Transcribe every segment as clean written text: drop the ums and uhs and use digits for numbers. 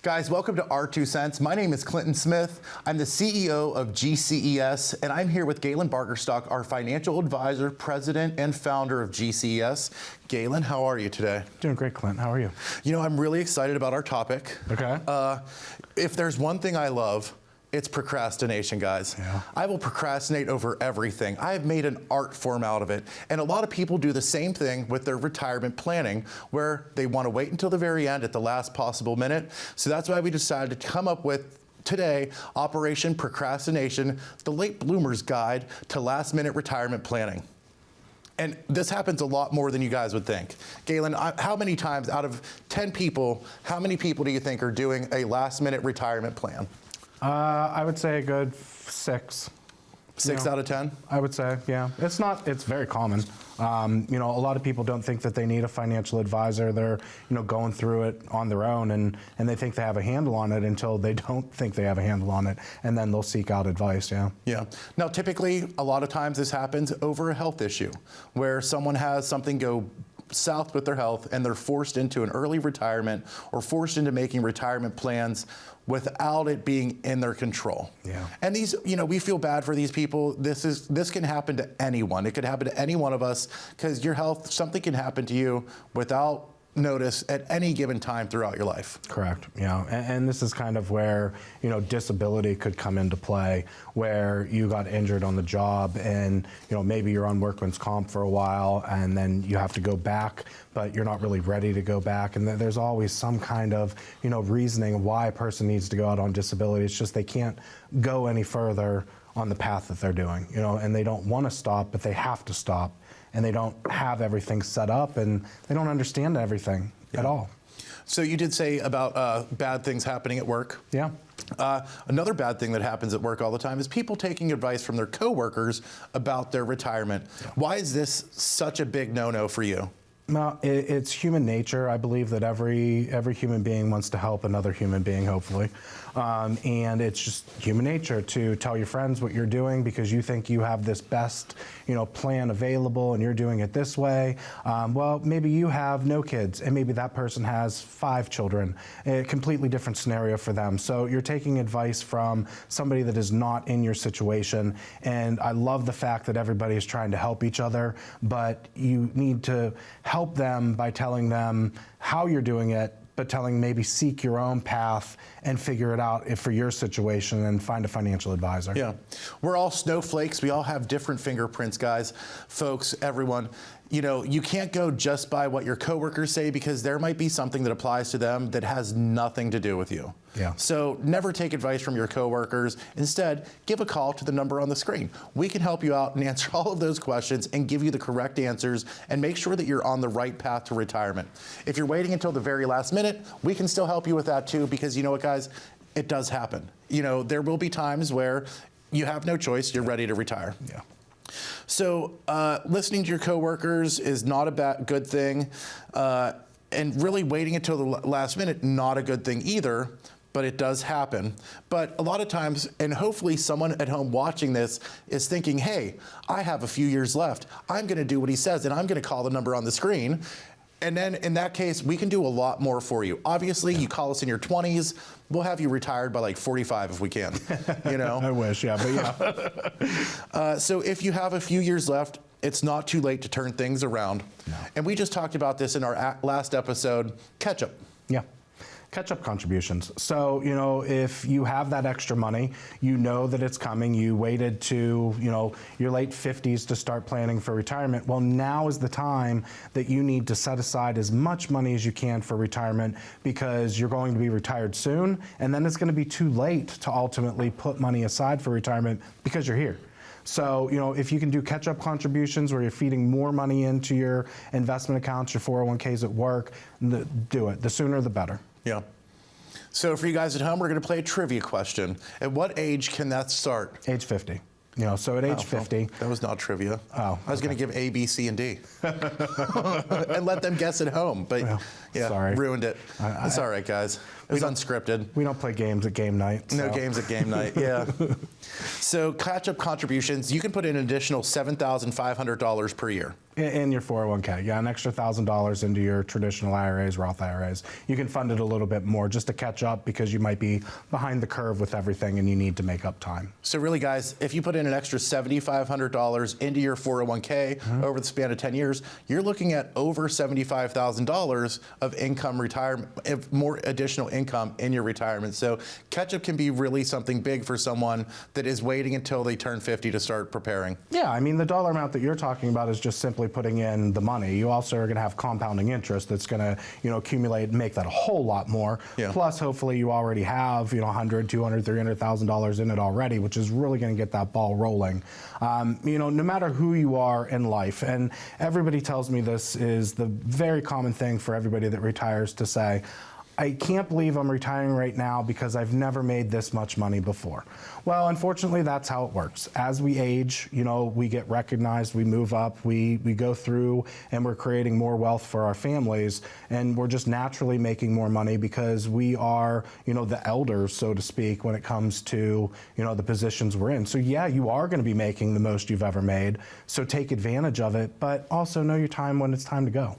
Guys, welcome to Our Two Cents. My name is Clinton Smith. I'm the CEO of GCES, and I'm here with Galen Barkerstock, our financial advisor, president, and founder of GCES. Galen, how are you today? Doing great, Clint. How are you? You know, I'm really excited about our topic. Okay. If there's one thing I love, it's procrastination, guys. Yeah. I will procrastinate over everything. I have made an art form out of it. And a lot of people do the same thing with their retirement planning, where they want to wait until the very end at the last possible minute. So that's why we decided to come up with today, Operation Procrastination, the late bloomer's guide to last minute retirement planning. And this happens a lot more than you guys would think. Galen, how many times out of 10 people, how many people do you think are doing a last minute retirement plan? I would say a good 6. 6 out of 10? I would say, yeah. It's very common. A lot of people don't think that they need a financial advisor. They're, going through it on their own and they think they have a handle on it until they don't think they have a handle on it. And then they'll seek out advice, yeah. Yeah. Now, typically, a lot of times this happens over a health issue where someone has something go south with their health and they're forced into an early retirement or forced into making retirement plans without it being in their control. Yeah. And these, we feel bad for these people. This can happen to anyone. It could happen to any one of us because your health, something can happen to you without notice at any given time throughout your life. Correct. Yeah. And this is kind of where, disability could come into play, where you got injured on the job and, maybe you're on workman's comp for a while and then you have to go back, but you're not really ready to go back. And there's always some kind of, reasoning why a person needs to go out on disability. It's just they can't go any further on the path that they're doing, and they don't want to stop, but they have to stop. And they don't have everything set up and they don't understand everything at all. So you did say about bad things happening at work. Yeah. Another bad thing that happens at work all the time is people taking advice from their coworkers about their retirement. Yeah. Why is this such a big no-no for you? No, it's human nature. I believe that every human being wants to help another human being, hopefully. And it's just human nature to tell your friends what you're doing because you think you have this best, plan available and you're doing it this way. Well, maybe you have no kids and maybe that person has 5 children. A completely different scenario for them. So you're taking advice from somebody that is not in your situation. And I love the fact that everybody is trying to help each other, but you need to help them by telling them how you're doing it, but telling maybe seek your own path and figure it out for your situation and find a financial advisor. Yeah. We're all snowflakes. We all have different fingerprints, guys, folks, everyone. You can't go just by what your coworkers say because there might be something that applies to them that has nothing to do with you. Yeah. So never take advice from your coworkers. Instead, give a call to the number on the screen. We can help you out and answer all of those questions and give you the correct answers and make sure that you're on the right path to retirement. If you're waiting until the very last minute, we can still help you with that too because you know what, guys? It does happen. There will be times where you have no choice. You're ready to retire. Yeah. So listening to your coworkers is not a good thing, and really waiting until the last minute, not a good thing either, but it does happen. But a lot of times, and hopefully someone at home watching this is thinking, hey, I have a few years left. I'm going to do what he says, and I'm going to call the number on the screen. And then in that case, we can do a lot more for you. Obviously, you call us in your 20s, we'll have you retired by like 45 if we can, I wish, yeah, but yeah. So if you have a few years left, it's not too late to turn things around. No. And we just talked about this in our last episode, catch-up. Yeah. Catch-up contributions. So, if you have that extra money, you know that it's coming, you waited to, your late 50s to start planning for retirement. Well, now is the time that you need to set aside as much money as you can for retirement because you're going to be retired soon, and then it's going to be too late to ultimately put money aside for retirement because you're here. So, if you can do catch-up contributions where you're feeding more money into your investment accounts, your 401ks at work, do it. The sooner the better. Yeah. So for you guys at home, we're going to play a trivia question. At what age can that start? Age 50. So at age 50. Well, that was not trivia. Oh, I was going to give A, B, C, and D. And let them guess at home. But sorry. Ruined it. It's all right, guys. It was unscripted. We don't play games at game night. No games at game night, yeah. So catch-up contributions, you can put in an additional $7,500 per year. In your 401k, yeah, an extra $1,000 into your traditional IRAs, Roth IRAs. You can fund it a little bit more just to catch up because you might be behind the curve with everything and you need to make up time. So really, guys, if you put in an extra $7,500 into your 401k over the span of 10 years, you're looking at over $75,000 of income retirement, more additional income in your retirement. So catch-up can be really something big for someone that is waiting until they turn 50 to start preparing. Yeah, I mean, the dollar amount that you're talking about is just simply putting in the money. You also are going to have compounding interest that's going to, accumulate and make that a whole lot more. Yeah. Plus, hopefully, you already have, $100,000, $200,000, $300,000 in it already, which is really going to get that ball rolling. No matter who you are in life, and everybody tells me this is the very common thing for everybody that retires to say, I can't believe I'm retiring right now because I've never made this much money before. Well, unfortunately, that's how it works. As we age, we get recognized, we move up, we go through, and we're creating more wealth for our families, and we're just naturally making more money because we are, the elders, so to speak, when it comes to, the positions we're in. So yeah, you are going to be making the most you've ever made, so take advantage of it, but also know your time when it's time to go.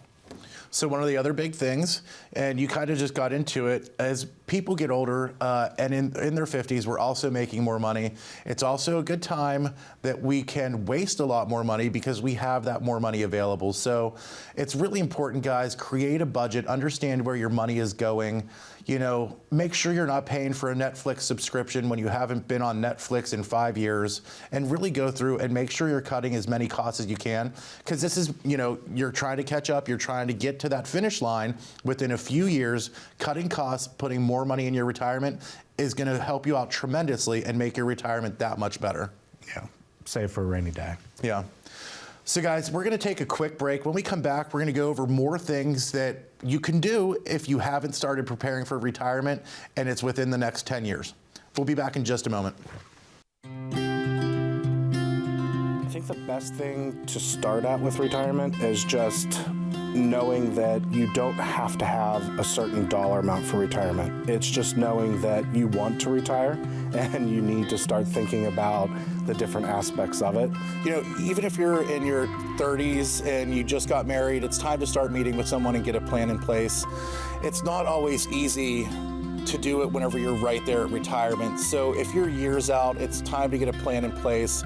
So one of the other big things, and you kind of just got into it, as people get older and in their 50s, we're also making more money. It's also a good time that we can waste a lot more money because we have that more money available. So it's really important, guys, create a budget, understand where your money is going. Make sure you're not paying for a Netflix subscription when you haven't been on Netflix in 5 years, and really go through and make sure you're cutting as many costs as you can, because this is, you're trying to catch up, you're trying to get to that finish line within a few years. Cutting costs, putting more money in your retirement is going to help you out tremendously and make your retirement that much better. Yeah, save for a rainy day. Yeah. So guys, we're going to take a quick break. When we come back, we're going to go over more things that you can do if you haven't started preparing for retirement and it's within the next 10 years. We'll be back in just a moment. I think the best thing to start out with retirement is just knowing that you don't have to have a certain dollar amount for retirement. It's just knowing that you want to retire and you need to start thinking about the different aspects of it. Even if you're in your 30s and you just got married, it's time to start meeting with someone and get a plan in place. It's not always easy to do it whenever you're right there at retirement. So if you're years out, it's time to get a plan in place.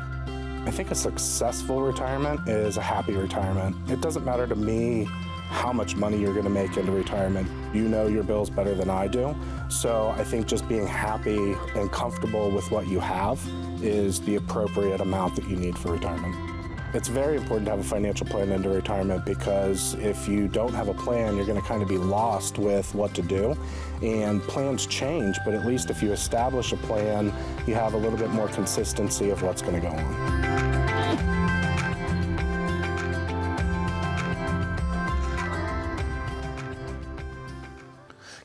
I think a successful retirement is a happy retirement. It doesn't matter to me how much money you're going to make into retirement. You know your bills better than I do. So I think just being happy and comfortable with what you have is the appropriate amount that you need for retirement. It's very important to have a financial plan into retirement, because if you don't have a plan, you're going to kind of be lost with what to do. And plans change, but at least if you establish a plan, you have a little bit more consistency of what's going to go on.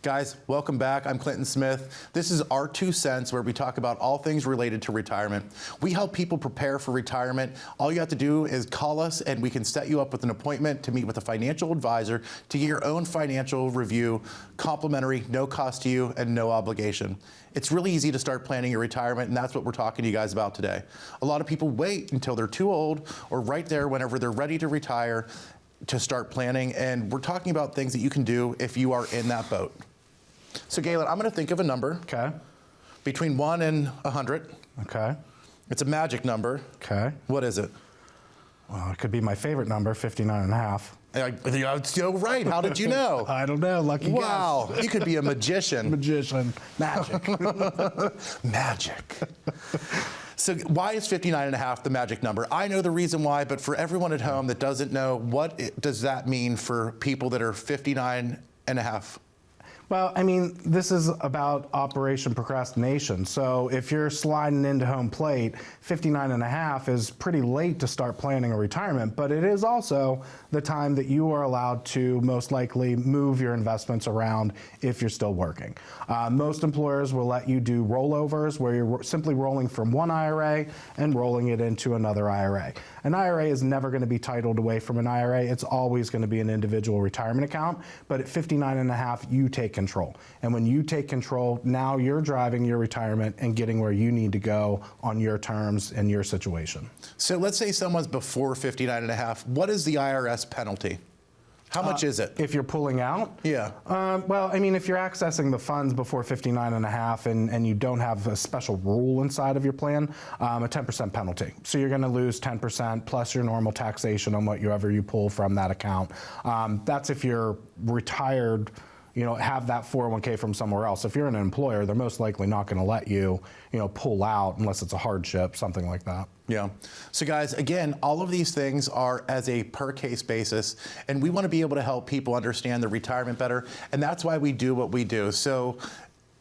Guys, welcome back. I'm Clinton Smith. This is our 2 cents, where we talk about all things related to retirement. We help people prepare for retirement. All you have to do is call us and we can set you up with an appointment to meet with a financial advisor to get your own financial review, complimentary, no cost to you, and no obligation. It's really easy to start planning your retirement, and that's what we're talking to you guys about today. A lot of people wait until they're too old or right there whenever they're ready to retire to start planning, and we're talking about things that you can do if you are in that boat. So Galen, I'm going to think of a number. Okay. Between 1 and 100. Okay. It's a magic number. Okay. What is it? Well, it could be my favorite number, 59 and a half. You're so right. How did you know? I don't know. Lucky guess. Wow. You could be a magician. Magician. Magic. Magic. So why is 59 and a half the magic number? I know the reason why, but for everyone at home that doesn't know, does that mean for people that are 59 and a half? Well, I mean, this is about Operation Procrastination. So if you're sliding into home plate, 59 and a half is pretty late to start planning a retirement, but it is also the time that you are allowed to most likely move your investments around if you're still working. Most employers will let you do rollovers, where you're simply rolling from one IRA and rolling it into another IRA. An IRA is never going to be titled away from an IRA. It's always going to be an individual retirement account, but at 59 and a half, you take control. And when you take control, now you're driving your retirement and getting where you need to go on your terms and your situation. So let's say someone's before 59 and a half. What is the IRS penalty? How much is it? If you're pulling out? Yeah. Well, I mean, if you're accessing the funds before 59 and a half and you don't have a special rule inside of your plan, a 10% penalty. So you're going to lose 10% plus your normal taxation on whatever you pull from that account. That's if you're retired, have that 401k from somewhere else. If you're an employer, they're most likely not going to let you, pull out unless it's a hardship, something like that. Yeah. So guys, again, all of these things are as a per case basis, and we want to be able to help people understand their retirement better, and that's why we do what we do. So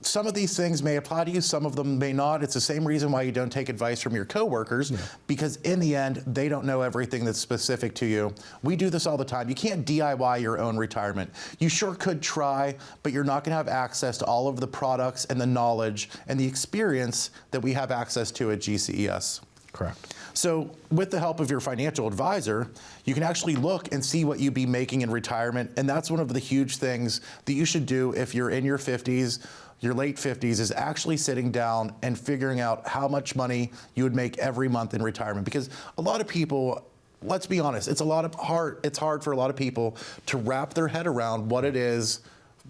some of these things may apply to you, some of them may not. It's the same reason why you don't take advice from your coworkers, because in the end, they don't know everything that's specific to you. We do this all the time. You can't DIY your own retirement. You sure could try, but you're not going to have access to all of the products and the knowledge and the experience that we have access to at GCES. Correct. So with the help of your financial advisor, you can actually look and see what you'd be making in retirement. And that's one of the huge things that you should do if you're in your 50s, your late 50s, is actually sitting down and figuring out how much money you would make every month in retirement. Because a lot of people, let's be honest, it's hard for a lot of people to wrap their head around what it is,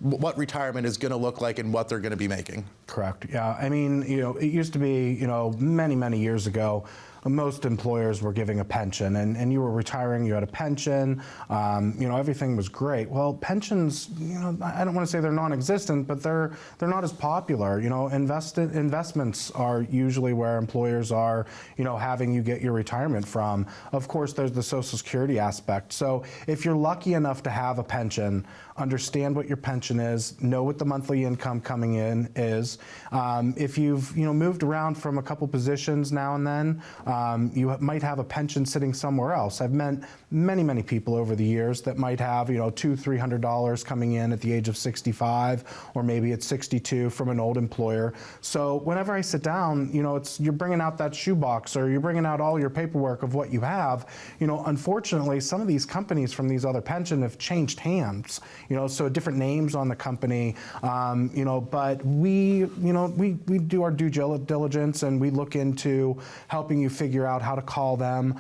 what retirement is going to look like and what they're going to be making. Correct. Yeah. I mean, it used to be, many, many years ago, most employers were giving a pension, and you were retiring, you had a pension, everything was great. Well, pensions, I don't want to say they're non-existent, but they're not as popular. Investments are usually where employers are, having you get your retirement from. Of course, there's the Social Security aspect. So if you're lucky enough to have a pension, understand what your pension is, know what the monthly income coming in is. If you've moved around from a couple positions now and then, you might have a pension sitting somewhere else. I've met many, many people over the years that might have $200-300 coming in at the age of 65, or maybe at 62 from an old employer. So whenever I sit down, you're bringing out that shoebox, or you're bringing out all your paperwork of what you have. Unfortunately, some of these companies from these other pensions have changed hands. So different names on the company, but we do our due diligence, and we look into helping you figure out how to call them,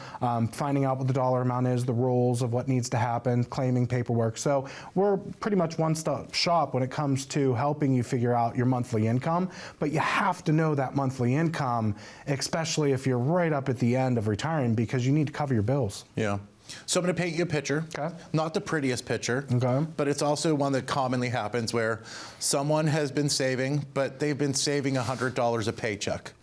finding out what the dollar amount is, the rules of what needs to happen, claiming paperwork. So we're pretty much one-stop shop when it comes to helping you figure out your monthly income, but you have to know that monthly income, especially if you're right up at the end of retiring, because you need to cover your bills. Yeah. So I'm going to paint you a picture. Okay. Not the prettiest picture, but it's also one that commonly happens where someone has been saving, but they've been saving $100 a paycheck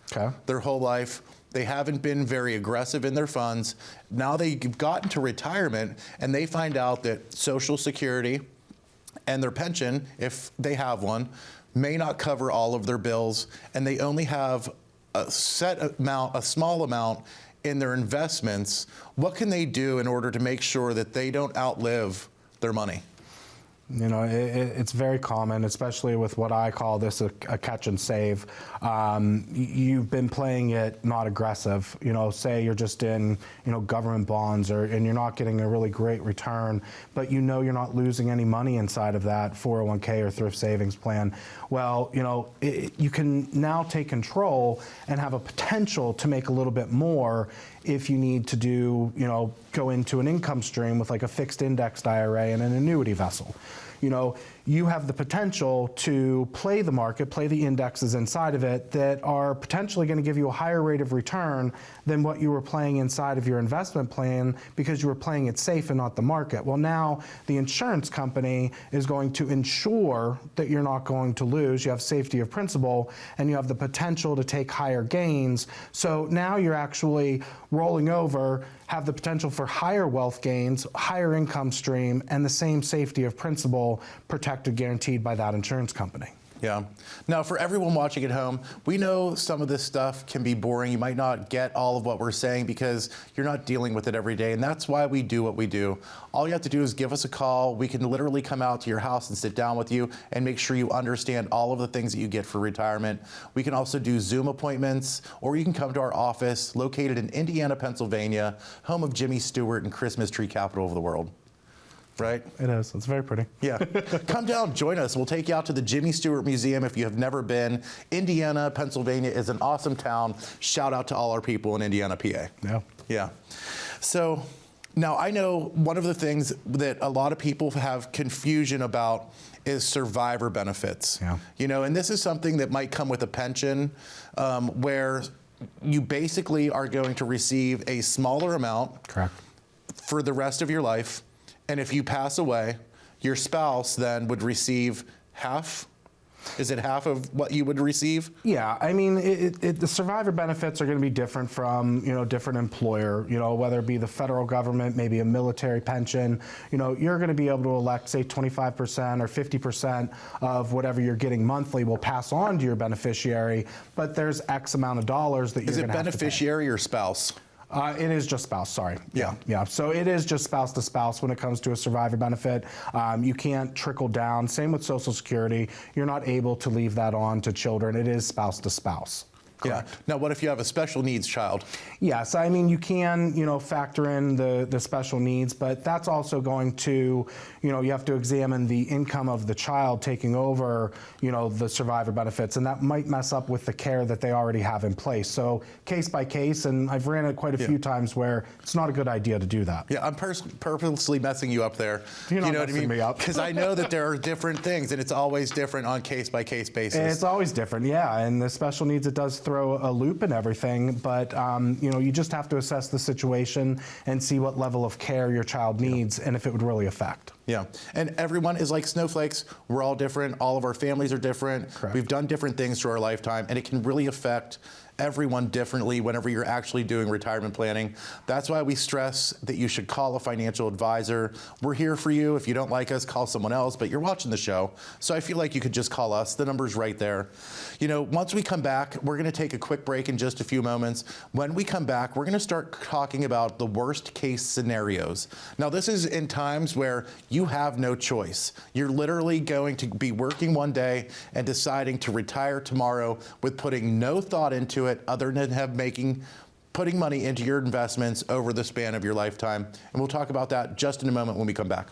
their whole life. They haven't been very aggressive in their funds. Now they've gotten to retirement, and they find out that Social Security and their pension, if they have one, may not cover all of their bills, and they only have a small amount in their investments. What can they do in order to make sure that they don't outlive their money? It's very common, especially with what I call this a catch and save. You've been playing it not aggressive. Say you're just in, government bonds, and you're not getting a really great return, but you're not losing any money inside of that 401k or thrift savings plan. Well, you can now take control and have a potential to make a little bit more if you need to do, go into an income stream with like a fixed indexed IRA and an annuity vessel. You have the potential to play the market, play the indexes inside of it that are potentially going to give you a higher rate of return than what you were playing inside of your investment plan, because you were playing it safe and not the market. Well, now the insurance company is going to ensure that you're not going to lose. You have safety of principal, and you have the potential to take higher gains. So now you're actually rolling over, have the potential for higher wealth gains, higher income stream, and the same safety of principal protected, guaranteed by that insurance company. Yeah. Now, for everyone watching at home, we know some of this stuff can be boring. You might not get all of what we're saying because you're not dealing with it every day, and that's why we do what we do. All you have to do is give us a call. We can literally come out to your house and sit down with you and make sure you understand all of the things that you get for retirement. We can also do Zoom appointments, or you can come to our office located in Indiana, Pennsylvania, home of Jimmy Stewart and Christmas tree capital of the world. right? It is. It's very pretty. Yeah. Come down, join us. We'll take you out to the Jimmy Stewart Museum if you have never been. Indiana, Pennsylvania is an awesome town. Shout out to all our people in Indiana, PA. Yeah. Yeah. So now I know one of the things that a lot of people have confusion about is survivor benefits. Yeah. You know, and this is something that might come with a pension, where you basically are going to receive a smaller amount. Correct. For the rest of your life. And if you pass away, your spouse then would receive half. Is it half of what you would receive? Yeah, I mean, the survivor benefits are going to be different from, different employer, whether it be the federal government, maybe a military pension. You're going to be able to elect, say, 25% or 50% of whatever you're getting monthly will pass on to your beneficiary, but there's X amount of dollars that you're going to have to pay. Is it beneficiary or spouse? It is just spouse, sorry. Yeah. Yeah. So it is just spouse to spouse when it comes to a survivor benefit. You can't trickle down. Same with Social Security. You're not able to leave that on to children. It is spouse to spouse. Correct. Yeah. Now, what if you have a special needs child? Yes, I mean, you can, factor in the special needs, but that's also going to, you have to examine the income of the child taking over, the survivor benefits, and that might mess up with the care that they already have in place. So case by case, and I've ran it quite a few times where it's not a good idea to do that. Yeah, I'm purposely messing you up there. You're not you know what I messing mean? me up. Because I know that there are different things, and it's always different on case by case basis. It's always different, yeah. And the special needs, it does throw a loop in everything, but you just have to assess the situation and see what level of care your child needs and if it would really affect. Yeah, and everyone is like snowflakes. We're all different. All of our families are different. Correct. We've done different things through our lifetime, and it can really affect everyone differently whenever you're actually doing retirement planning. That's why we stress that you should call a financial advisor. We're here for you. If you don't like us, call someone else, but you're watching the show, so I feel like you could just call us. The number's right there. Once we come back, we're gonna take a quick break in just a few moments. When we come back, we're gonna start talking about the worst case scenarios. Now, this is in times where you have no choice. You're literally going to be working one day and deciding to retire tomorrow with putting no thought into it other than putting money into your investments over the span of your lifetime. And we'll talk about that just in a moment when we come back.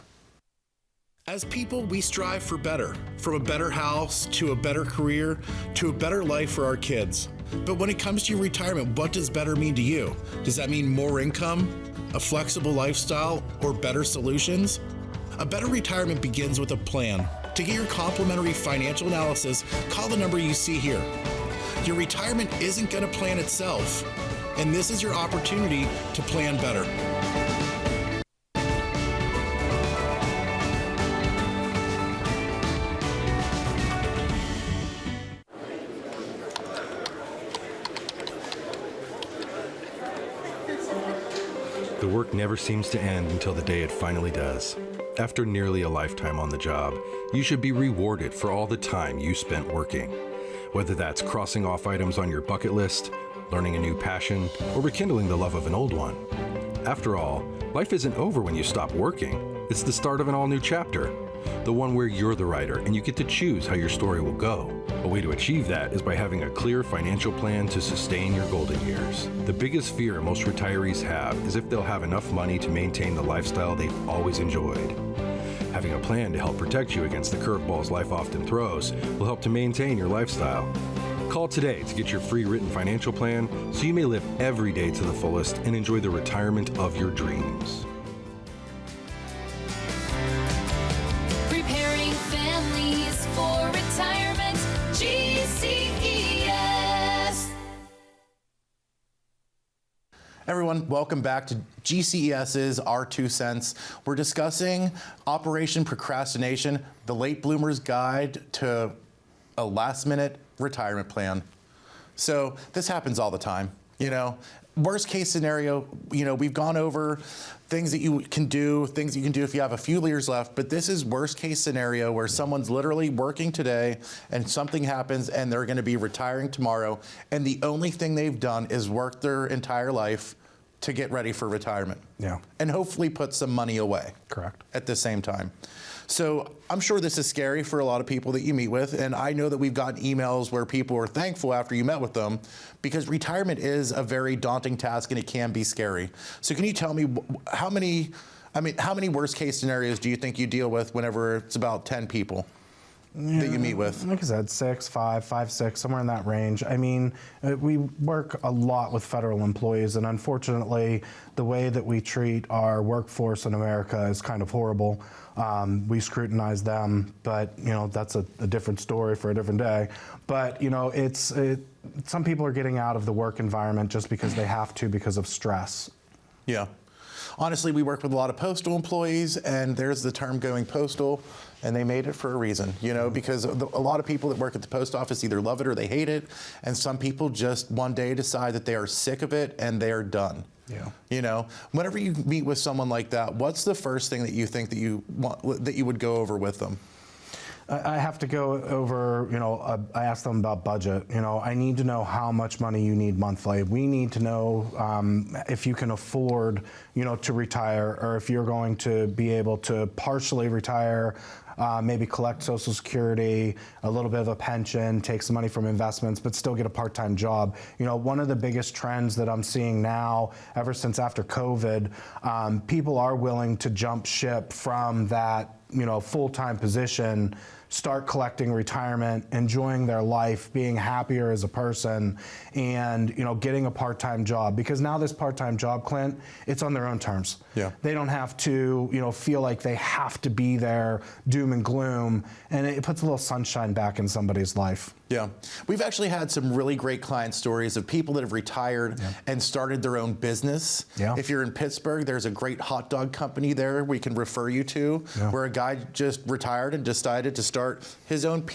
As people, we strive for better, from a better house to a better career to a better life for our kids. But when it comes to your retirement, what does better mean to you? Does that mean more income, a flexible lifestyle, or better solutions? A better retirement begins with a plan. To get your complimentary financial analysis, call the number you see here. Your retirement isn't going to plan itself, and this is your opportunity to plan better. The work never seems to end until the day it finally does. After nearly a lifetime on the job, you should be rewarded for all the time you spent working. Whether that's crossing off items on your bucket list, learning a new passion, or rekindling the love of an old one. After all, life isn't over when you stop working. It's the start of an all-new chapter. The one where you're the writer and you get to choose how your story will go. A way to achieve that is by having a clear financial plan to sustain your golden years. The biggest fear most retirees have is if they'll have enough money to maintain the lifestyle they've always enjoyed. Having a plan to help protect you against the curveballs life often throws will help to maintain your lifestyle. Call today to get your free written financial plan so you may live every day to the fullest and enjoy the retirement of your dreams. Preparing families for retirement, GCES. Everyone, welcome back to GCES's Our 2 Cents. We're discussing Operation Procrastination, the late bloomer's guide to a last-minute retirement plan. So this happens all the time, Worst case scenario, we've gone over things that you can do if you have a few years left, but this is worst case scenario where someone's literally working today and something happens and they're going to be retiring tomorrow, and the only thing they've done is work their entire life to get ready for retirement. Yeah. And hopefully put some money away. Correct. At the same time. So I'm sure this is scary for a lot of people that you meet with, and I know that we've gotten emails where people are thankful after you met with them, because retirement is a very daunting task and it can be scary. So can you tell me how many I mean, how many worst case scenarios do you think you deal with whenever it's about 10 people that you meet with? Like I said, 6, 5, 6, somewhere in that range. I mean, we work a lot with federal employees, and unfortunately, the way that we treat our workforce in America is kind of horrible. We scrutinize them, but that's a different story for a different day. But some people are getting out of the work environment just because they have to because of stress. Yeah. Honestly, we work with a lot of postal employees, and there's the term going postal, and they made it for a reason, because a lot of people that work at the post office either love it or they hate it, and some people just one day decide that they are sick of it and they are done. Yeah. Whenever you meet with someone like that, what's the first thing that you think that you would go over with them? I have to go over, I ask them about budget. I need to know how much money you need monthly. We need to know if you can afford, to retire, or if you're going to be able to partially retire, maybe collect Social Security, a little bit of a pension, take some money from investments, but still get a part-time job. One of the biggest trends that I'm seeing now, ever since after COVID, people are willing to jump ship from that, full-time position, start collecting retirement, enjoying their life, being happier as a person, and getting a part-time job. Because now this part-time job, Clint, it's on their own terms. Yeah. They don't have to feel like they have to be there, doom and gloom, and it puts a little sunshine back in somebody's life. Yeah. We've actually had some really great client stories of people that have retired and started their own business. Yeah. If you're in Pittsburgh, there's a great hot dog company there we can refer you to, where a guy just retired and decided to start his own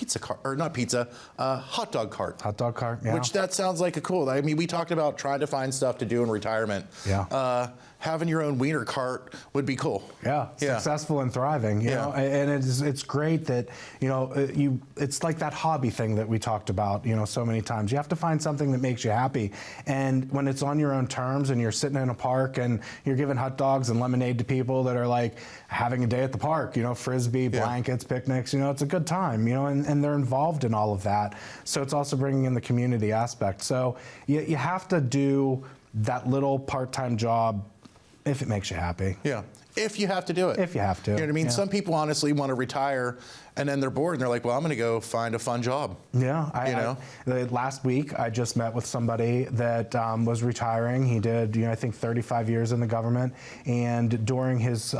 hot dog cart. Hot dog cart, yeah. Which that sounds like a cool. I mean, we talked about trying to find stuff to do in retirement. Yeah. Having your own wiener cart would be cool. Yeah, successful and thriving. You know, and it's great that it's like that hobby thing that we talked about. So many times. You have to find something that makes you happy, and when it's on your own terms, and you're sitting in a park and you're giving hot dogs and lemonade to people that are like having a day at the park. Frisbee, blankets, picnics. It's a good time. And they're involved in all of that. So it's also bringing in the community aspect. So you have to do that little part-time job if it makes you happy. Yeah. If you have to do it. If you have to. You know what I mean? Yeah. Some people honestly want to retire and then they're bored and they're like, well, I'm going to go find a fun job. Yeah. Last week, I just met with somebody that was retiring. He did, I think 35 years in the government. And during his,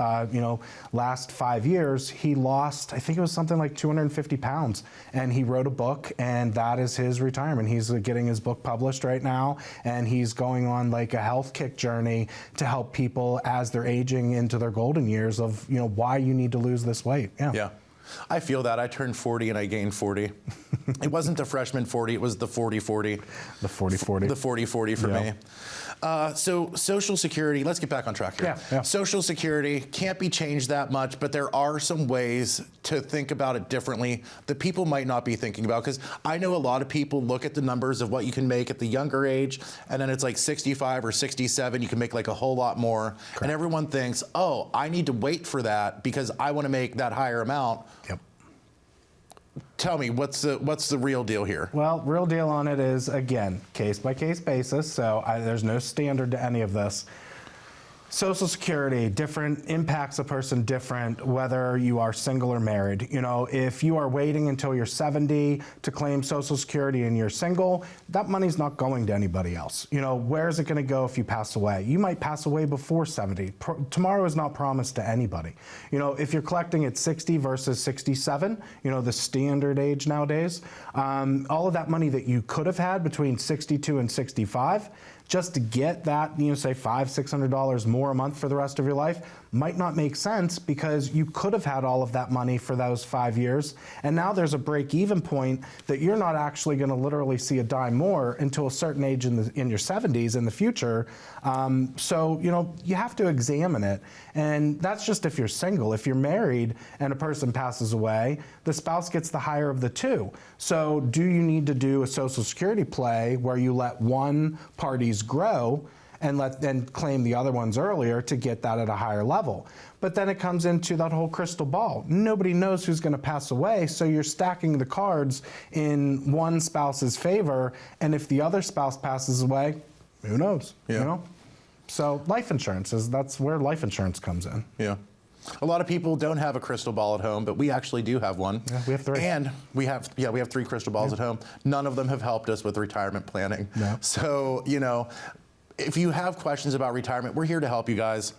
last 5 years, he lost, I think it was something like 250 pounds. And he wrote a book, and that is his retirement. He's getting his book published right now, and he's going on like a health kick journey to help people as they're aging into their golden years of, why you need to lose this weight. Yeah. I feel that. I turned 40 and I gained 40. It wasn't the freshman 40, it was the 40-40. The 40-40. The 40-40 for me. So Social Security, let's get back on track here. Yeah. Social Security can't be changed that much, but there are some ways to think about it differently that people might not be thinking about. Because I know a lot of people look at the numbers of what you can make at the younger age, and then it's like 65 or 67, you can make like a whole lot more. Correct. And everyone thinks, oh, I need to wait for that because I want to make that higher amount. Yep. Tell me, what's the real deal here? Well, real deal on it is, again, case-by-case basis, so there's no standard to any of this. Social Security, different, impacts a person different, whether you are single or married. If you are waiting until you're 70 to claim Social Security and you're single, that money's not going to anybody else. Where is it going to go if you pass away? You might pass away before 70. Tomorrow is not promised to anybody. If you're collecting at 60 versus 67, the standard age nowadays, all of that money that you could have had between 62 and 65, just to get that, say $500-600 more a month for the rest of your life, might not make sense because you could have had all of that money for those 5 years, and now there's a break-even point that you're not actually going to literally see a dime more until a certain age in your 70s in the future. So you have to examine it, and that's just if you're single. If you're married and a person passes away, the spouse gets the higher of the two. So do you need to do a Social Security play where you let one party's grow and then claim the other ones earlier to get that at a higher level? But then it comes into that whole crystal ball. Nobody knows who's going to pass away, so you're stacking the cards in one spouse's favor, and if the other spouse passes away, who knows? So life insurance that's where life insurance comes in. Yeah. A lot of people don't have a crystal ball at home, but we actually do have one. Yeah, we have 3. And we have 3 crystal balls at home. None of them have helped us with retirement planning. No. So, if you have questions about retirement, we're here to help you guys.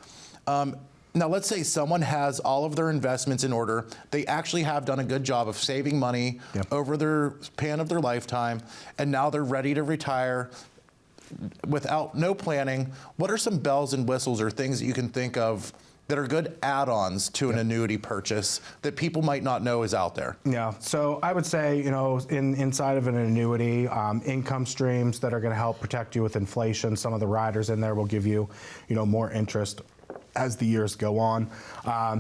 Now, let's say someone has all of their investments in order. They actually have done a good job of saving money over their span of their lifetime, and now they're ready to retire without no planning. What are some bells and whistles or things that you can think of that are good add-ons to an annuity purchase that people might not know is out there? Yeah, so I would say, inside of an annuity, income streams that are going to help protect you with inflation. Some of the riders in there will give you, more interest as the years go on.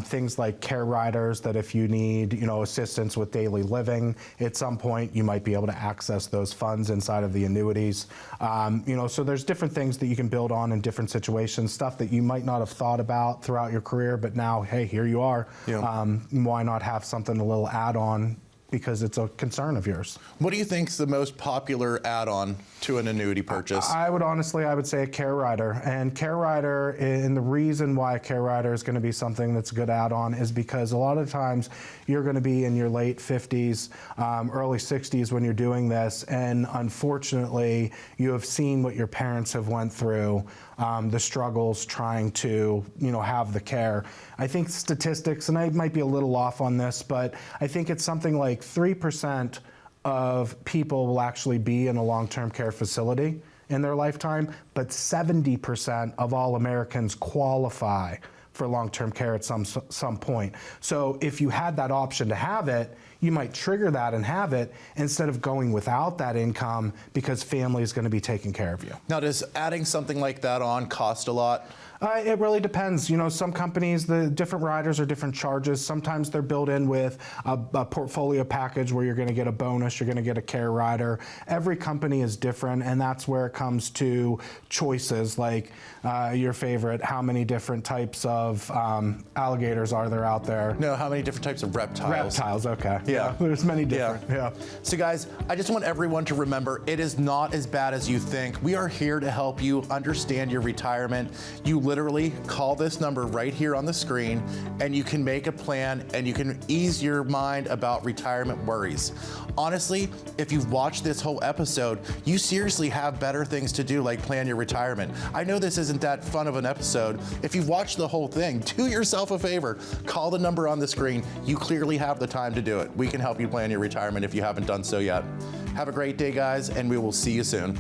Things like care riders that if you need, assistance with daily living at some point, you might be able to access those funds inside of the annuities. So there's different things that you can build on in different situations, stuff that you might not have thought about throughout your career, but now, hey, here you are. Yeah. Why not have something, a little add-on, because it's a concern of yours. What do you think is the most popular add-on to an annuity purchase? I would say a care rider. And care rider, and the reason why a care rider is going to be something that's a good add-on is because a lot of times you're going to be in your late 50s, early 60s when you're doing this, and unfortunately you have seen what your parents have went through, the struggles trying to, have the care. I think statistics, and I might be a little off on this, but I think it's something like 3% of people will actually be in a long-term care facility in their lifetime, but 70% of all Americans qualify for long-term care at some point. So if you had that option to have it, you might trigger that and have it instead of going without that income because family is going to be taking care of you. Now, does adding something like that on cost a lot? It really depends. Some companies, the different riders are different charges. Sometimes they're built in with a portfolio package where you're going to get a bonus, you're going to get a care rider. Every company is different, and that's where it comes to choices like your favorite, how many different types of alligators are there out there? No, how many different types of reptiles? Reptiles, okay. Yeah. There's many different, yeah. So guys, I just want everyone to remember, it is not as bad as you think. We are here to help you understand your retirement. You literally call this number right here on the screen and you can make a plan and you can ease your mind about retirement worries. Honestly, if you've watched this whole episode, you seriously have better things to do, like plan your retirement. I know this isn't that fun of an episode. If you've watched the whole thing, do yourself a favor. Call the number on the screen. You clearly have the time to do it. We can help you plan your retirement if you haven't done so yet. Have a great day, guys, and we will see you soon.